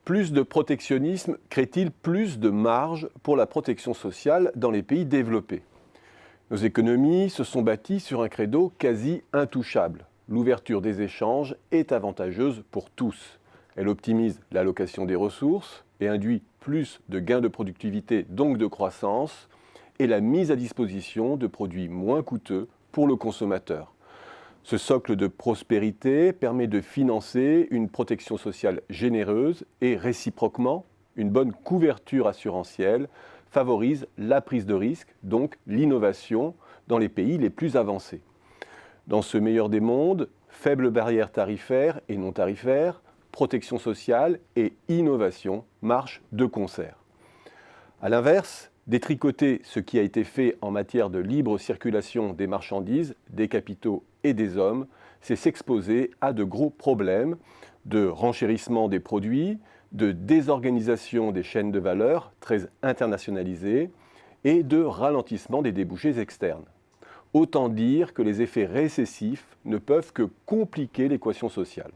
Plus de protectionnisme crée-t-il plus de marge pour la protection sociale dans les pays développés? Nos économies se sont bâties sur un credo quasi intouchable. L'ouverture des échanges est avantageuse pour tous. Elle optimise l'allocation des ressources et induit plus de gains de productivité, donc de croissance, et la mise à disposition de produits moins coûteux pour le consommateur. Ce socle de prospérité permet de financer une protection sociale généreuse et réciproquement, une bonne couverture assurantielle favorise la prise de risque, donc l'innovation dans les pays les plus avancés. Dans ce meilleur des mondes, faibles barrières tarifaires et non tarifaires, protection sociale et innovation marchent de concert. A l'inverse, détricoter ce qui a été fait en matière de libre circulation des marchandises, des capitaux et des hommes, c'est s'exposer à de gros problèmes de renchérissement des produits, de désorganisation des chaînes de valeur très internationalisées et de ralentissement des débouchés externes. Autant dire que les effets récessifs ne peuvent que compliquer l'équation sociale.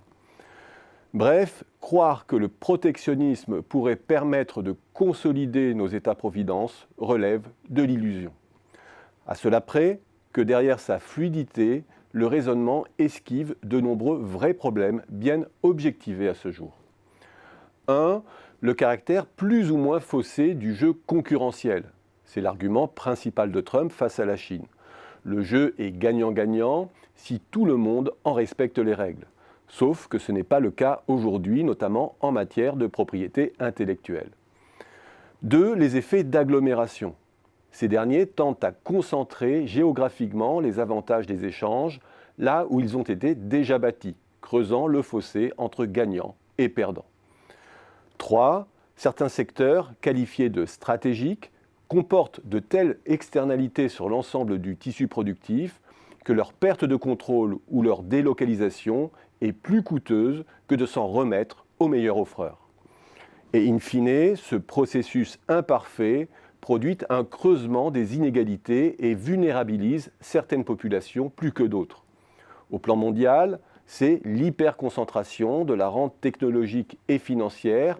Bref, croire que le protectionnisme pourrait permettre de consolider nos États-providence relève de l'illusion. À cela près que derrière sa fluidité, le raisonnement esquive de nombreux vrais problèmes bien objectivés à ce jour. 1. Le caractère plus ou moins faussé du jeu concurrentiel. C'est l'argument principal de Trump face à la Chine. Le jeu est gagnant-gagnant si tout le monde en respecte les règles. Sauf que ce n'est pas le cas aujourd'hui, notamment en matière de propriété intellectuelle. 2. Les effets d'agglomération. Ces derniers tendent à concentrer géographiquement les avantages des échanges là où ils ont été déjà bâtis, creusant le fossé entre gagnants et perdants. 3. Certains secteurs, qualifiés de stratégiques, comportent de telles externalités sur l'ensemble du tissu productif que leur perte de contrôle ou leur délocalisation est plus coûteuse que de s'en remettre au meilleur offreur. Et in fine, ce processus imparfait produit un creusement des inégalités et vulnérabilise certaines populations plus que d'autres. Au plan mondial, c'est l'hyperconcentration de la rente technologique et financière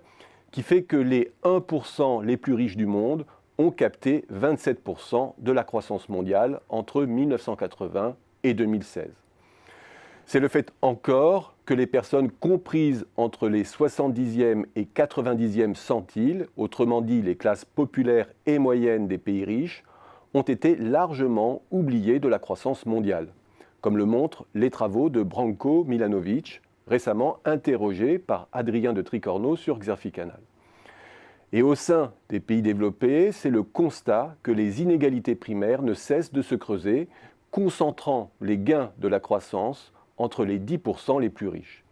qui fait que les 1% les plus riches du monde ont capté 27% de la croissance mondiale entre 1980 et 2016. C'est le fait encore que les personnes comprises entre les 70e et 90e centiles, autrement dit les classes populaires et moyennes des pays riches, ont été largement oubliées de la croissance mondiale, comme le montrent les travaux de Branko Milanovic, récemment interrogé par Adrien de Tricorno sur Xerficanal. Et au sein des pays développés, c'est le constat que les inégalités primaires ne cessent de se creuser, concentrant les gains de la croissance entre les 10% les plus riches.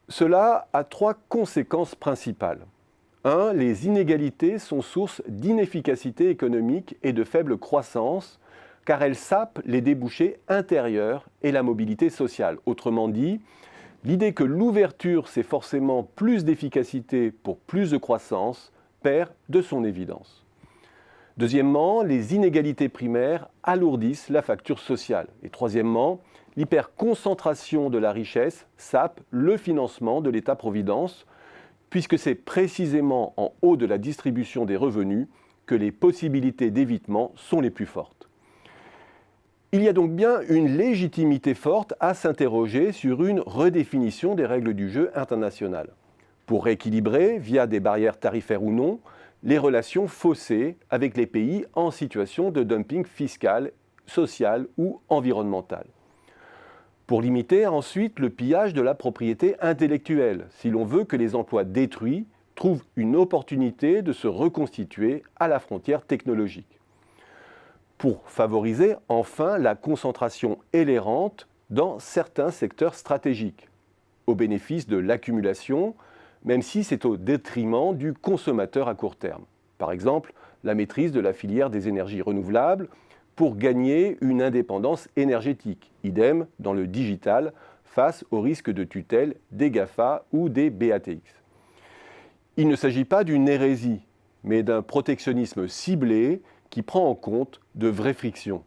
Cela a 3 conséquences principales. 1. Les inégalités sont source d'inefficacité économique et de faible croissance, car elles sapent les débouchés intérieurs et la mobilité sociale. Autrement dit, l'idée que l'ouverture, c'est forcément plus d'efficacité pour plus de croissance, perd de son évidence. Deuxièmement, les inégalités primaires alourdissent la facture sociale. Et troisièmement, l'hyperconcentration de la richesse sape le financement de l'État-providence, puisque c'est précisément en haut de la distribution des revenus que les possibilités d'évitement sont les plus fortes. Il y a donc bien une légitimité forte à s'interroger sur une redéfinition des règles du jeu international, pour rééquilibrer, via des barrières tarifaires ou non, les relations faussées avec les pays en situation de dumping fiscal, social ou environnemental. Pour limiter ensuite le pillage de la propriété intellectuelle, si l'on veut que les emplois détruits trouvent une opportunité de se reconstituer à la frontière technologique. Pour favoriser enfin la concentration et les rentes dans certains secteurs stratégiques, au bénéfice de l'accumulation, même si c'est au détriment du consommateur à court terme. Par exemple, la maîtrise de la filière des énergies renouvelables pour gagner une indépendance énergétique, idem dans le digital face au risque de tutelle des GAFA ou des BATX. Il ne s'agit pas d'une hérésie, mais d'un protectionnisme ciblé qui prend en compte de vraies frictions.